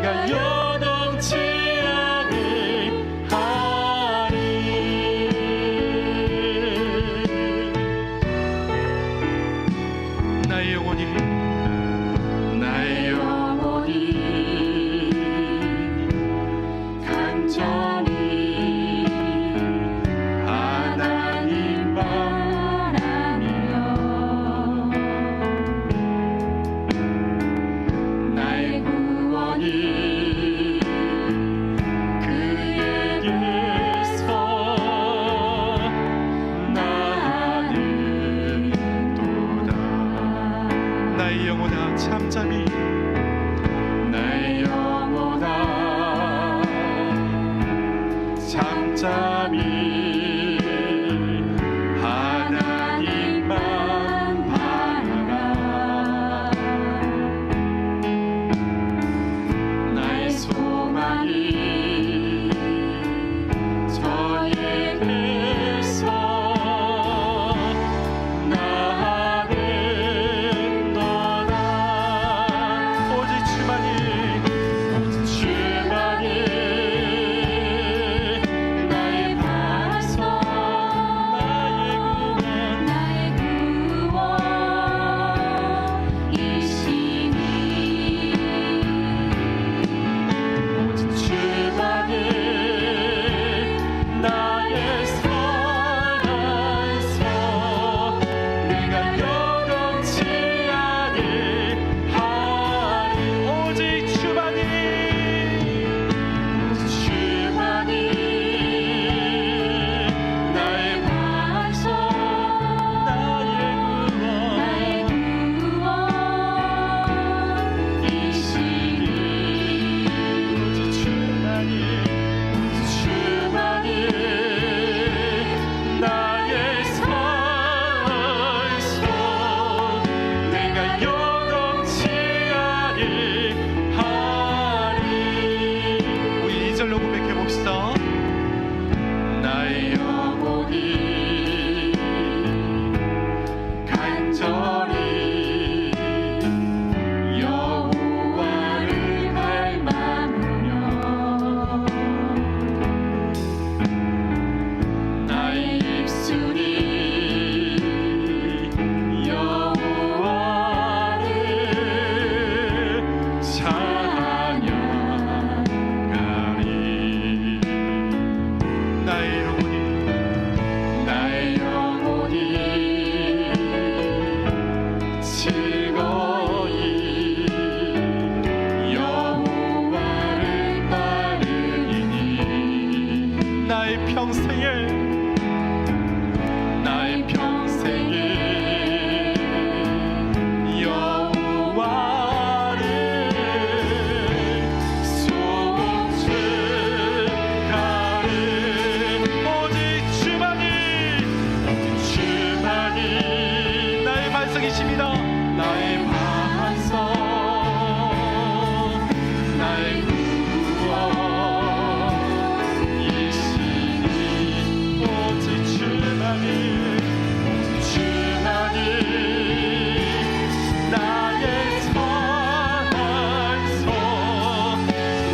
내가 여동치 아니하리. 나의 영혼이 간절히 하나님 바라며 나의 구원이 그에게서 나는도다. 나의 영혼아 잠잠히, 나의 영혼아 잠잠히 하나님만 바라라. 나의 소망이 저에게서 나는도다. 오직 주만이 나의 영혼이 간절히 여호와를 갈망하며 나의 입술이 여호와를 찬양하리. 나의 영혼이 즐거이 여호와를 따르리니 나의 평생에 나의 반석, 나의 구원이시니 오직 주만이 나의 산소,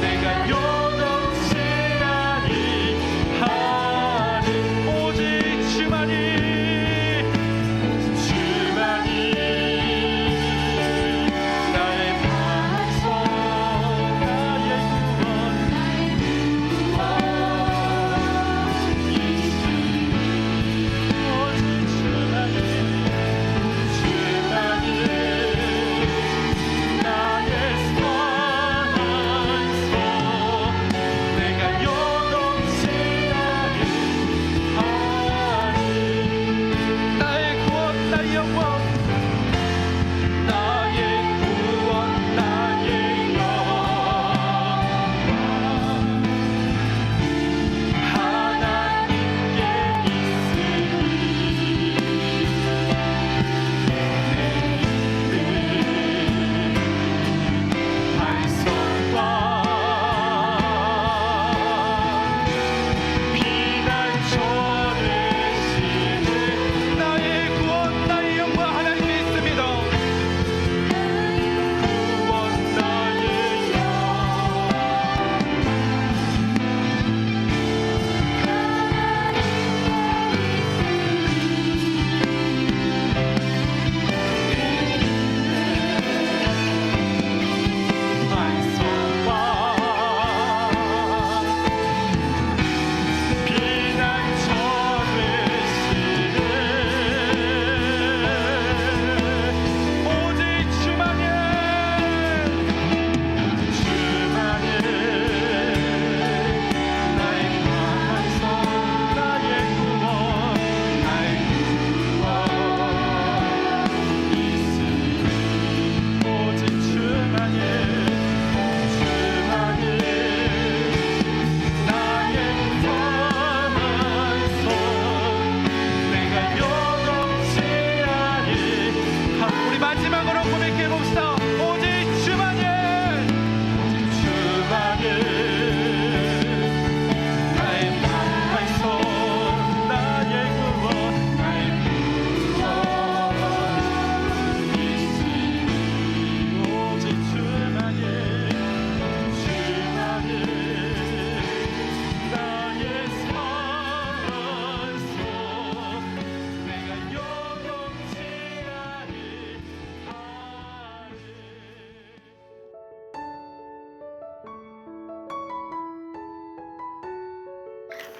내가 요동치 아니하리. 오직 주만이 나의 반석, 나의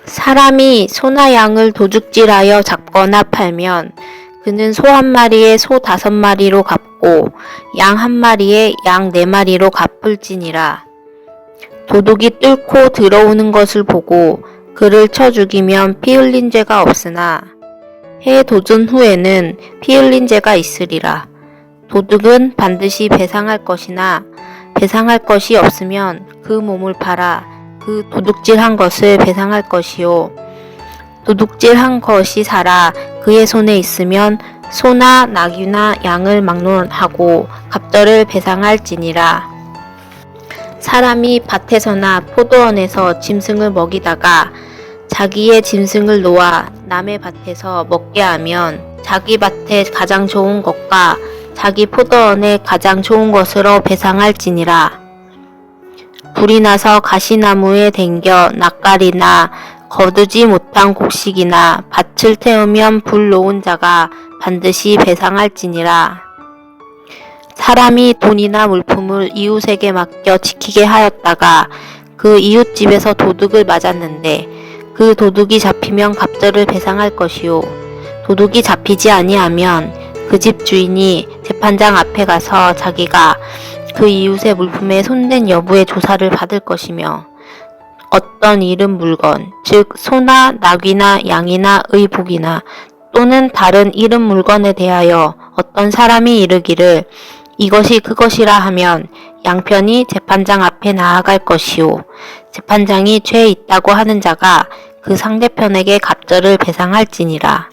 사람이 소나 양을 도둑질하여 잡거나 팔면 그는 소 한 마리에 소 5마리로 갚고 양 한 마리에 양 4마리로 갚을지니라. 도둑이 뚫고 들어오는 것을 보고 그를 쳐 죽이면 피 흘린 죄가 없으나 해 도전 후에는 피 흘린 죄가 있으리라. 도둑은 반드시 배상할 것이나 배상할 것이 없으면 그 몸을 팔아 그 도둑질한 것을 배상할 것이요. 도둑질한 것이 살아 그의 손에 있으면 소나 나귀나 양을 막론하고 갑절을 배상할지니라. 사람이 밭에서나 포도원에서 짐승을 먹이다가 자기의 짐승을 놓아 남의 밭에서 먹게 하면 자기 밭에 가장 좋은 것과 자기 포도원에 가장 좋은 것으로 배상할지니라. 불이 나서 가시나무에 댕겨 낯가리나 거두지 못한 곡식이나 밭을 태우면 불 놓은 자가 반드시 배상할지니라. 사람이 돈이나 물품을 이웃에게 맡겨 지키게 하였다가 그 이웃집에서 도둑을 맞았는데 그 도둑이 잡히면 갑절을 배상할 것이요. 도둑이 잡히지 아니하면 그 집 주인이 재판장 앞에 가서 자기가 그 이웃의 물품에 손댄 여부의 조사를 받을 것이며 어떤 잃은 물건, 즉 소나 나귀나 양이나 의복이나 또는 다른 잃은 물건에 대하여 어떤 사람이 이르기를 이것이 그것이라 하면 양편이 재판장 앞에 나아갈 것이요. 재판장이 죄 있다고 하는 자가 그 상대편에게 갑절을 배상할지니라.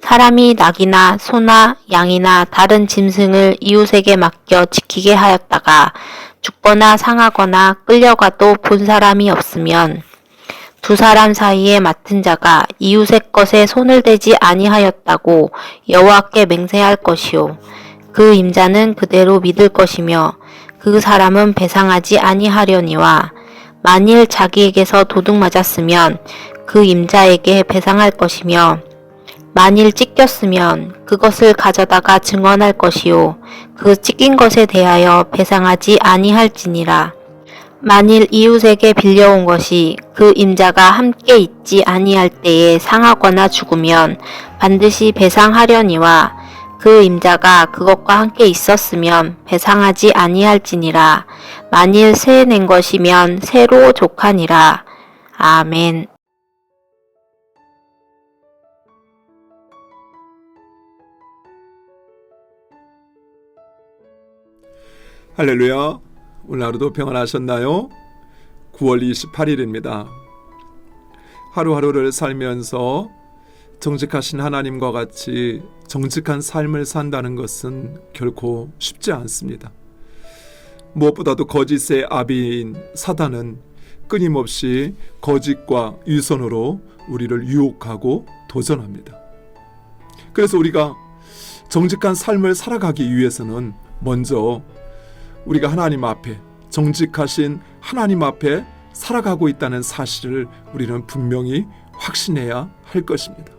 사람이 낙이나 소나 양이나 다른 짐승을 이웃에게 맡겨 지키게 하였다가 죽거나 상하거나 끌려가도 본 사람이 없으면 두 사람 사이에 맡은 자가 이웃의 것에 손을 대지 아니하였다고 여호와께 맹세할 것이요. 그 임자는 그대로 믿을 것이며 그 사람은 배상하지 아니하려니와 만일 자기에게서 도둑 맞았으면 그 임자에게 배상할 것이며 만일 찢겼으면 그것을 가져다가 증언할 것이요 그 찢긴 것에 대하여 배상하지 아니할지니라. 만일 이웃에게 빌려온 것이 그 임자가 함께 있지 아니할 때에 상하거나 죽으면 반드시 배상하려니와 그 임자가 그것과 함께 있었으면 배상하지 아니할지니라. 만일 새 낸 것이면 새로 족하니라. 아멘. 할렐루야. 오늘 하루도 평안하셨나요? 9월 28일입니다. 하루하루를 살면서 정직하신 하나님과 같이 정직한 삶을 산다는 것은 결코 쉽지 않습니다. 무엇보다도 거짓의 아비인 사단은 끊임없이 거짓과 위선으로 우리를 유혹하고 도전합니다. 그래서 우리가 정직한 삶을 살아가기 위해서는 먼저 우리가 하나님 앞에 정직하신 하나님 앞에 살아가고 있다는 사실을 우리는 분명히 확신해야 할 것입니다.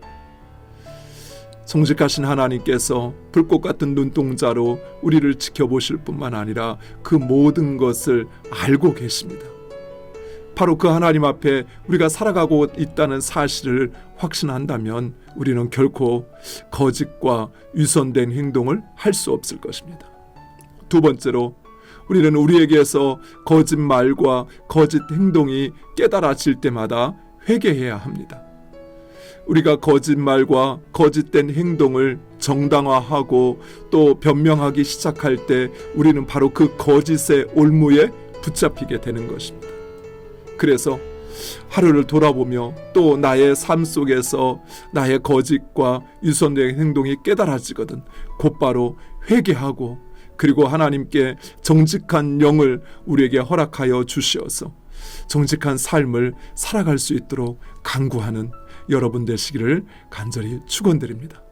정직하신 하나님께서 불꽃 같은 눈동자로 우리를 지켜보실 뿐만 아니라 그 모든 것을 알고 계십니다. 바로 그 하나님 앞에 우리가 살아가고 있다는 사실을 확신한다면 우리는 결코 거짓과 위선된 행동을 할 수 없을 것입니다. 두 번째로 우리는 우리에게서 거짓말과 거짓 행동이 깨달아질 때마다 회개해야 합니다. 우리가 거짓말과 거짓된 행동을 정당화하고 또 변명하기 시작할 때 우리는 바로 그 거짓의 올무에 붙잡히게 되는 것입니다. 그래서 하루를 돌아보며 또 나의 삶 속에서 나의 거짓과 위선된 행동이 깨달아지거든 곧바로 회개하고 그리고 하나님께 정직한 영을 우리에게 허락하여 주시어서 정직한 삶을 살아갈 수 있도록 간구하는 여러분 되시기를 간절히 축원드립니다.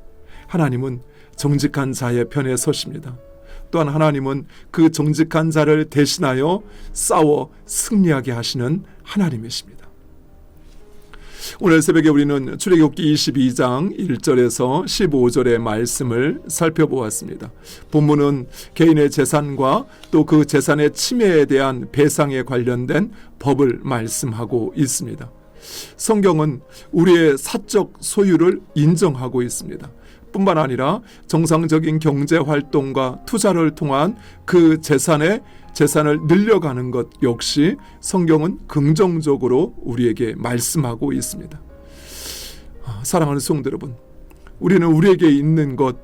하나님은 정직한 자의 편에 서십니다. 또한 하나님은 그 정직한 자를 대신하여 싸워 승리하게 하시는 하나님이십니다. 오늘 새벽에 우리는 출애굽기 22장 1절에서 15절의 말씀을 살펴보았습니다. 본문은 개인의 재산과 또 그 재산의 침해에 대한 배상에 관련된 법을 말씀하고 있습니다. 성경은 우리의 사적 소유를 인정하고 있습니다. 뿐만 아니라 정상적인 경제 활동과 투자를 통한 그 재산을 늘려가는 것 역시 성경은 긍정적으로 우리에게 말씀하고 있습니다. 사랑하는 성도 여러분, 우리는 우리에게 있는 것,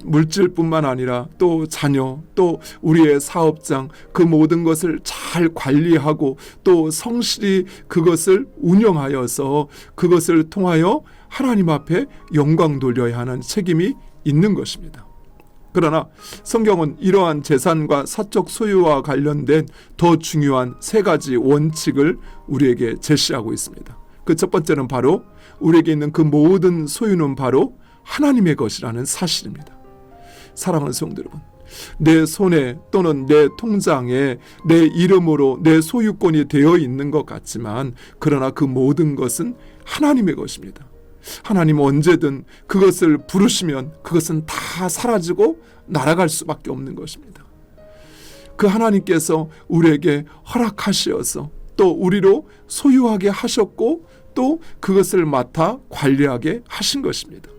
물질뿐만 아니라 또 자녀, 또 우리의 사업장, 그 모든 것을 잘 관리하고 또 성실히 그것을 운영하여서 그것을 통하여 하나님 앞에 영광 돌려야 하는 책임이 있는 것입니다. 그러나 성경은 이러한 재산과 사적 소유와 관련된 더 중요한 세 가지 원칙을 우리에게 제시하고 있습니다. 그 첫 번째는 바로 우리에게 있는 그 모든 소유는 바로 하나님의 것이라는 사실입니다. 사랑하는 성도 여러분, 내 손에 또는 내 통장에 내 이름으로 내 소유권이 되어 있는 것 같지만 그러나 그 모든 것은 하나님의 것입니다. 하나님 언제든 그것을 부르시면 그것은 다 사라지고 날아갈 수밖에 없는 것입니다. 그 하나님께서 우리에게 허락하시어서 또 우리로 소유하게 하셨고 또 그것을 맡아 관리하게 하신 것입니다.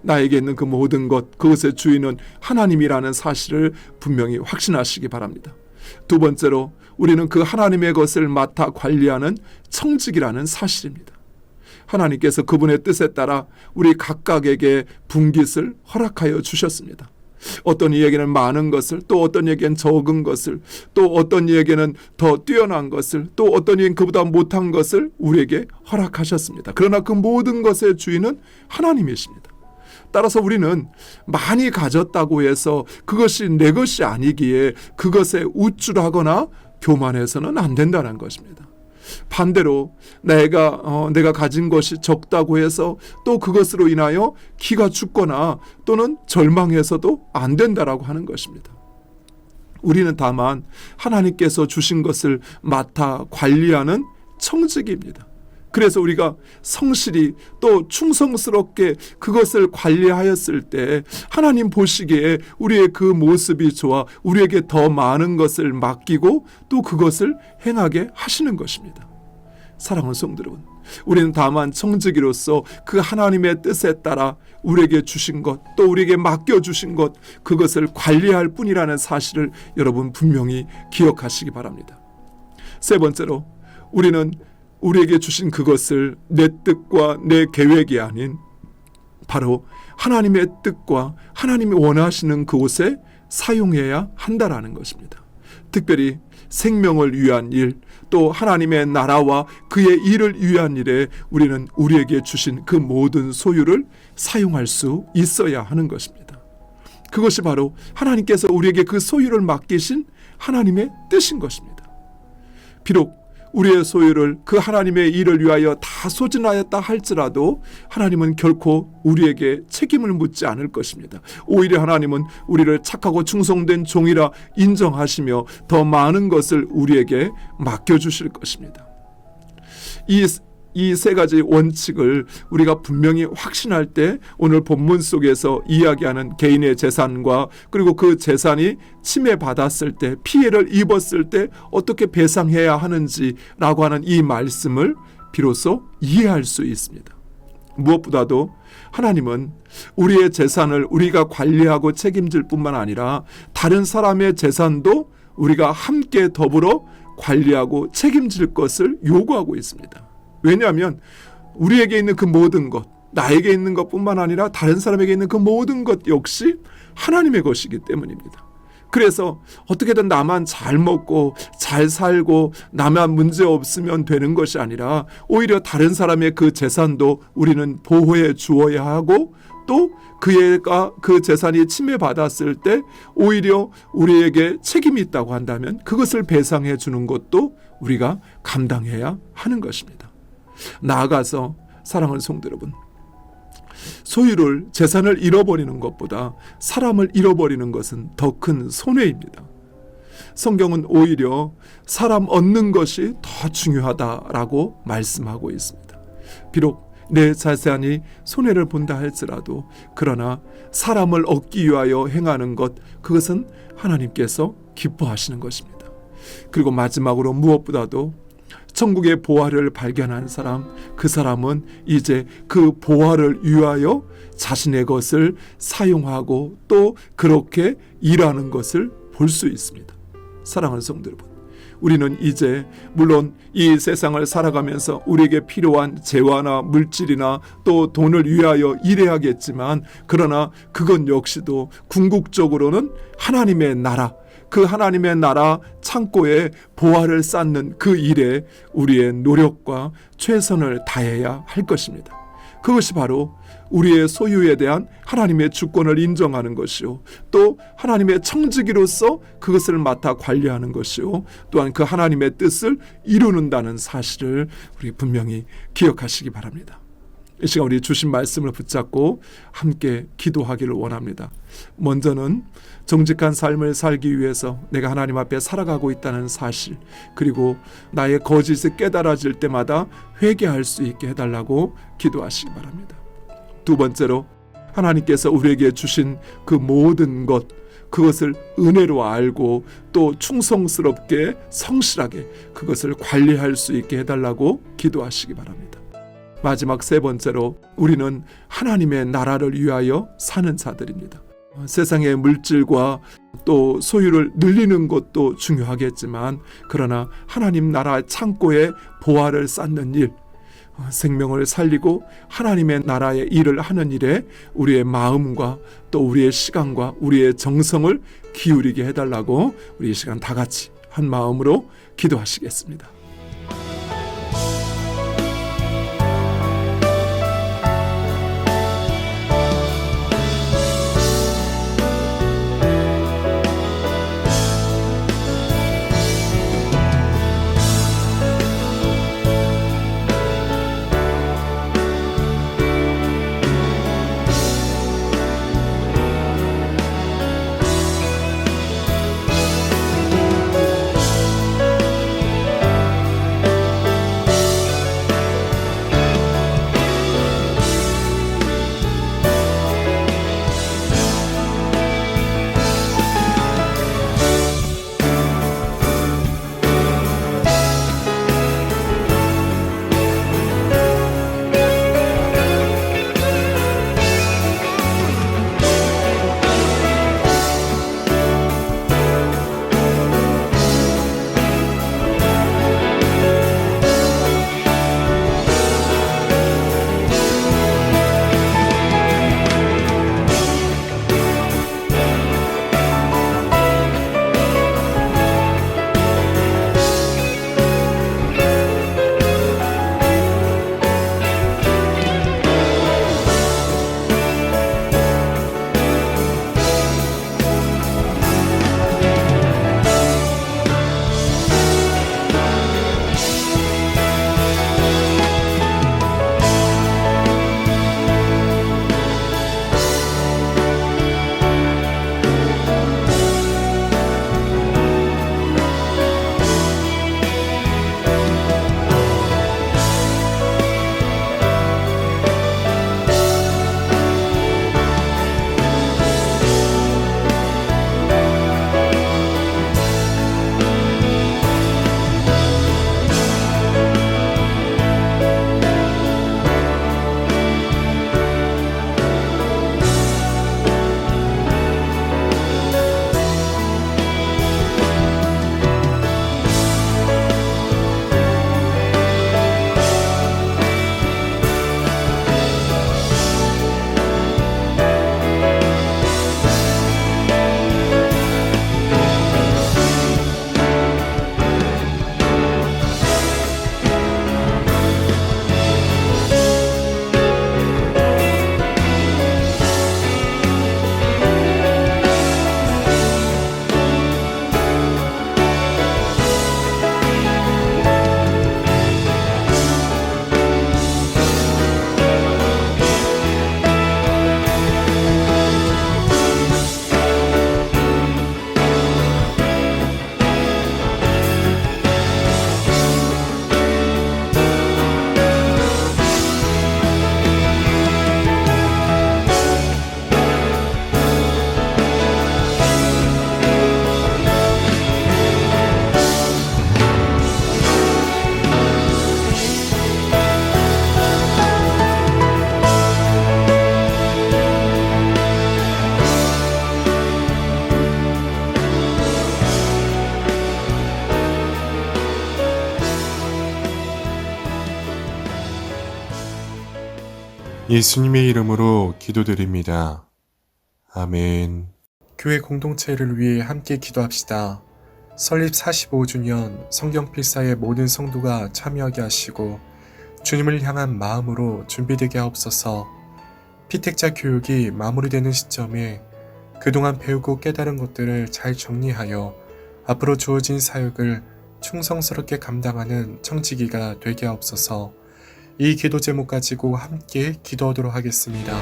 나에게 있는 그 모든 것, 그것의 주인은 하나님이라는 사실을 분명히 확신하시기 바랍니다. 두 번째로 우리는 그 하나님의 것을 맡아 관리하는 청직이라는 사실입니다. 하나님께서 그분의 뜻에 따라 우리 각각에게 분깃을 허락하여 주셨습니다. 어떤 이에게는 많은 것을, 또 어떤 이에게는 적은 것을, 또 어떤 이에게는 더 뛰어난 것을, 또 어떤 이에게는 그보다 못한 것을 우리에게 허락하셨습니다. 그러나 그 모든 것의 주인은 하나님이십니다. 따라서 우리는 많이 가졌다고 해서 그것이 내 것이 아니기에 그것에 우쭐하거나 교만해서는 안 된다는 것입니다. 반대로 내가 가진 것이 적다고 해서 또 그것으로 인하여 기가 죽거나 또는 절망해서도 안 된다라고 하는 것입니다. 우리는 다만 하나님께서 주신 것을 맡아 관리하는 청직입니다. 그래서 우리가 성실히 또 충성스럽게 그것을 관리하였을 때 하나님 보시기에 우리의 그 모습이 좋아 우리에게 더 많은 것을 맡기고 또 그것을 행하게 하시는 것입니다. 사랑하는 성도 여러분, 우리는 다만 청지기로서 그 하나님의 뜻에 따라 우리에게 주신 것, 또 우리에게 맡겨주신 것, 그것을 관리할 뿐이라는 사실을 여러분 분명히 기억하시기 바랍니다. 세 번째로 우리는 우리에게 주신 그것을 내 뜻과 내 계획이 아닌 바로 하나님의 뜻과 하나님이 원하시는 그곳에 사용해야 한다라는 것입니다. 특별히 생명을 위한 일, 또 하나님의 나라와 그의 일을 위한 일에 우리는 우리에게 주신 그 모든 소유를 사용할 수 있어야 하는 것입니다. 그것이 바로 하나님께서 우리에게 그 소유를 맡기신 하나님의 뜻인 것입니다. 비록 우리의 소유를 그 하나님의 일을 위하여 다 소진하였다 할지라도 하나님은 결코 우리에게 책임을 묻지 않을 것입니다. 오히려 하나님은 우리를 착하고 충성된 종이라 인정하시며 더 많은 것을 우리에게 맡겨주실 것입니다. 이 세 가지 원칙을 우리가 분명히 확신할 때 오늘 본문 속에서 이야기하는 개인의 재산과 그리고 그 재산이 침해받았을 때, 피해를 입었을 때 어떻게 배상해야 하는지라고 하는 이 말씀을 비로소 이해할 수 있습니다. 무엇보다도 하나님은 우리의 재산을 우리가 관리하고 책임질 뿐만 아니라 다른 사람의 재산도 우리가 함께 더불어 관리하고 책임질 것을 요구하고 있습니다. 왜냐하면 우리에게 있는 그 모든 것, 나에게 있는 것뿐만 아니라 다른 사람에게 있는 그 모든 것 역시 하나님의 것이기 때문입니다. 그래서 어떻게든 나만 잘 먹고 잘 살고 나만 문제 없으면 되는 것이 아니라 오히려 다른 사람의 그 재산도 우리는 보호해 주어야 하고 또 그애가 그 재산이 침해받았을 때 오히려 우리에게 책임이 있다고 한다면 그것을 배상해 주는 것도 우리가 감당해야 하는 것입니다. 나아가서 사랑하는 성도 여러분, 소유를, 재산을 잃어버리는 것보다 사람을 잃어버리는 것은 더 큰 손해입니다. 성경은 오히려 사람 얻는 것이 더 중요하다라고 말씀하고 있습니다. 비록 내 재산이 손해를 본다 할지라도 그러나 사람을 얻기 위하여 행하는 것, 그것은 하나님께서 기뻐하시는 것입니다. 그리고 마지막으로 무엇보다도 천국의 보화를 발견한 사람, 그 사람은 이제 그 보화를 위하여 자신의 것을 사용하고 또 그렇게 일하는 것을 볼 수 있습니다. 사랑하는 성도 여러분, 우리는 이제 물론 이 세상을 살아가면서 우리에게 필요한 재화나 물질이나 또 돈을 위하여 일해야겠지만, 그러나 그건 역시도 궁극적으로는 하나님의 나라, 그 하나님의 나라 창고에 보화를 쌓는 그 일에 우리의 노력과 최선을 다해야 할 것입니다. 그것이 바로 우리의 소유에 대한 하나님의 주권을 인정하는 것이요, 또 하나님의 청지기로서 그것을 맡아 관리하는 것이요, 또한 그 하나님의 뜻을 이루는다는 사실을 우리 분명히 기억하시기 바랍니다. 이 시간 우리 주신 말씀을 붙잡고 함께 기도하기를 원합니다. 먼저는 정직한 삶을 살기 위해서 내가 하나님 앞에 살아가고 있다는 사실, 그리고 나의 거짓이 깨달아질 때마다 회개할 수 있게 해달라고 기도하시기 바랍니다. 두 번째로, 하나님께서 우리에게 주신 그 모든 것, 그것을 은혜로 알고 또 충성스럽게 성실하게 그것을 관리할 수 있게 해달라고 기도하시기 바랍니다. 마지막 세 번째로, 우리는 하나님의 나라를 위하여 사는 자들입니다. 세상의 물질과 또 소유를 늘리는 것도 중요하겠지만, 그러나 하나님 나라 창고에 보화를 쌓는 일, 생명을 살리고 하나님의 나라의 일을 하는 일에 우리의 마음과 또 우리의 시간과 우리의 정성을 기울이게 해달라고 우리 이 시간 다 같이 한 마음으로 기도하시겠습니다. 예수님의 이름으로 기도드립니다. 아멘. 교회 공동체를 위해 함께 기도합시다. 설립 45주년 성경 필사의 모든 성도가 참여하게 하시고 주님을 향한 마음으로 준비되게 하옵소서. 피택자 교육이 마무리되는 시점에 그동안 배우고 깨달은 것들을 잘 정리하여 앞으로 주어진 사역을 충성스럽게 감당하는 청지기가 되게 하옵소서. 이 기도 제목 가지고 함께 기도하도록 하겠습니다.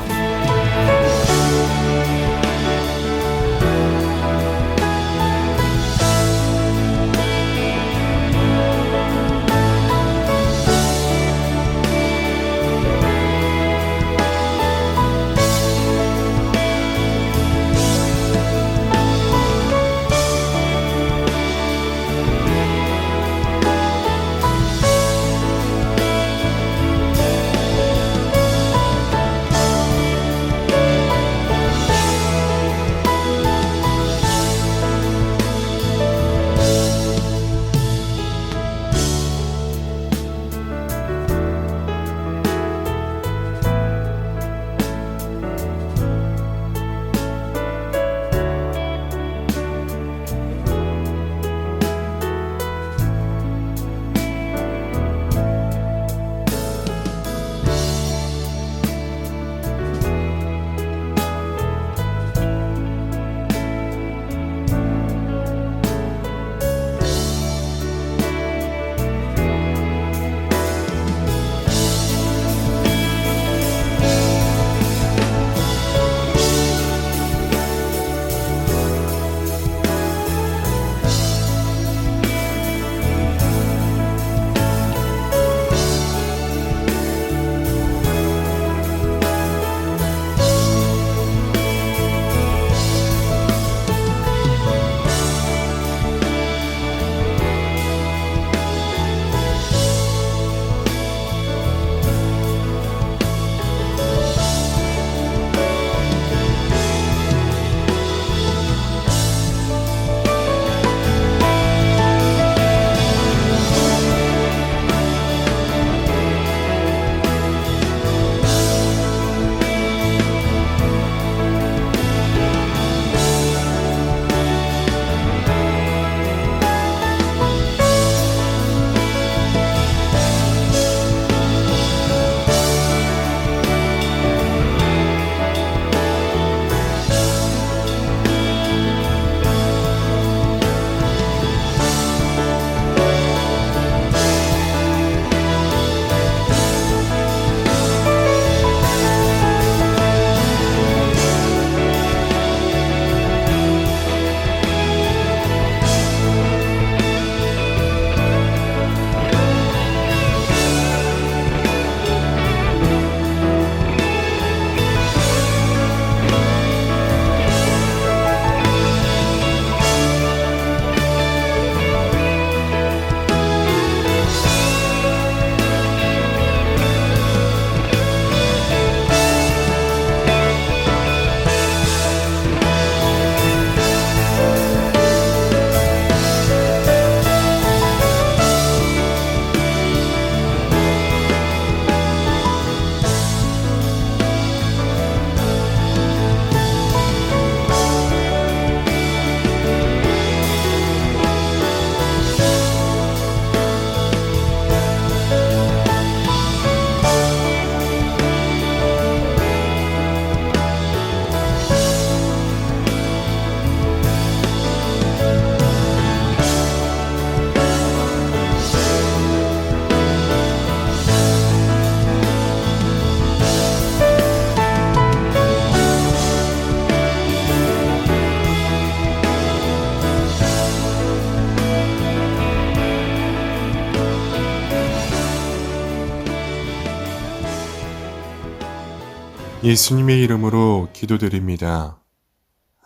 예수님의 이름으로 기도드립니다.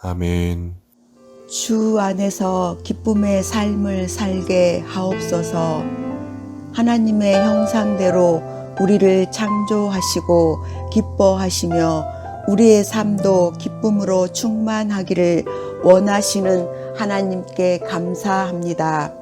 아멘. 주 안에서 기쁨의 삶을 살게 하옵소서. 하나님의 형상대로 우리를 창조하시고 기뻐하시며 우리의 삶도 기쁨으로 충만하기를 원하시는 하나님께 감사합니다.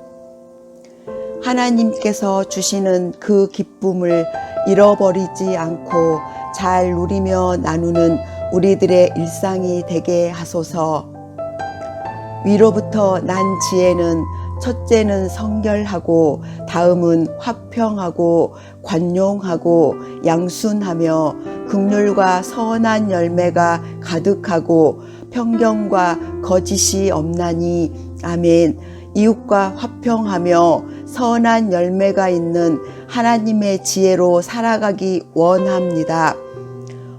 하나님께서 주시는 그 기쁨을 잃어버리지 않고 잘 누리며 나누는 우리들의 일상이 되게 하소서. 위로부터 난 지혜는 첫째는 성결하고 다음은 화평하고 관용하고 양순하며 긍휼과 선한 열매가 가득하고 편견과 거짓이 없나니. 아멘. 이웃과 화평하며 선한 열매가 있는 하나님의 지혜로 살아가기 원합니다.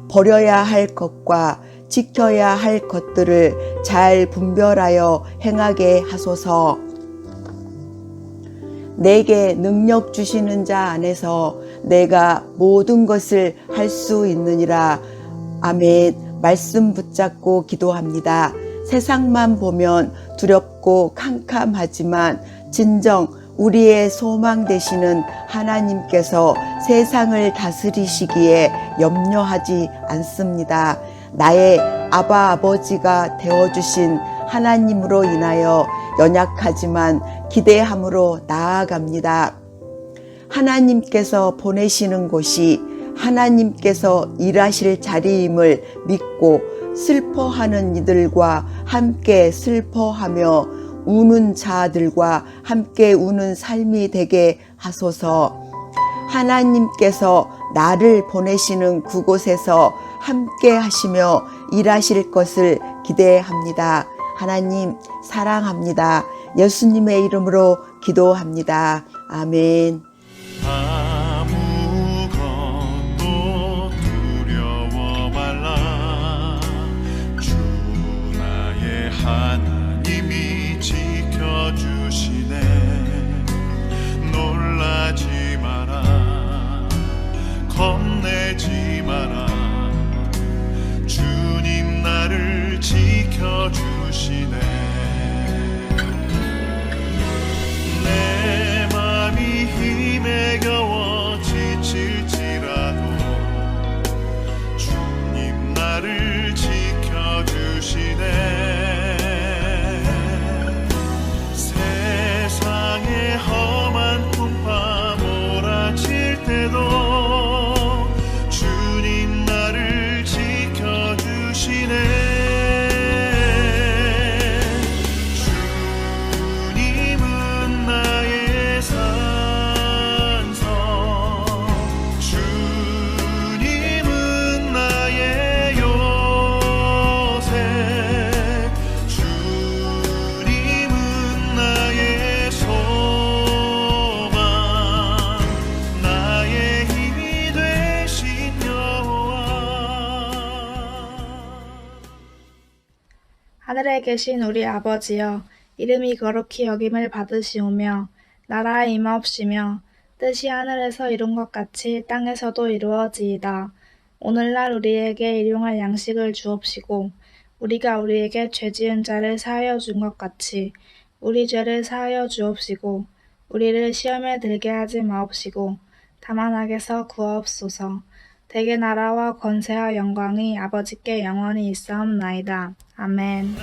버려야 할 것과 지켜야 할 것들을 잘 분별하여 행하게 하소서. 내게 능력 주시는 자 안에서 내가 모든 것을 할 수 있느니라. 아멘. 말씀 붙잡고 기도합니다. 세상만 보면 두렵고 캄캄하지만 진정 우리의 소망 되시는 하나님께서 세상을 다스리시기에 염려하지 않습니다. 나의 아버지가 되어주신 하나님으로 인하여 연약하지만 기대함으로 나아갑니다. 하나님께서 보내시는 곳이 하나님께서 일하실 자리임을 믿고 슬퍼하는 이들과 함께 슬퍼하며 우는 자들과 함께 우는 삶이 되게 하소서. 하나님께서 나를 보내시는 그곳에서 함께 하시며 일하실 것을 기대합니다. 하나님 사랑합니다. 예수님의 이름으로 기도합니다. 아멘. 아무것도 두려워 말라. 주 나의 하나님이 지켜주시네. 놀라지 마라. 겁내지 마라. 주님 나를 지켜주시네. 내 맘이 힘에 겨워 지칠지라도 주님 나를 지켜주시네. 세상의 험한 풍파 몰아칠 때도 주님 나를 지켜주시네. 하늘에 계신 우리 아버지여, 이름이 거룩히 여김을 받으시오며 나라의 임하옵시며 뜻이 하늘에서 이룬 것 같이 땅에서도 이루어지이다. 오늘날 우리에게 일용할 양식을 주옵시고 우리가 우리에게 죄 지은 자를 사하여 준 것 같이 우리 죄를 사하여 주옵시고 우리를 시험에 들게 하지 마옵시고 다만 악에서 구하옵소서. 대개 나라와 권세와 영광이 아버지께 영원히 있사옵나이다. 아멘.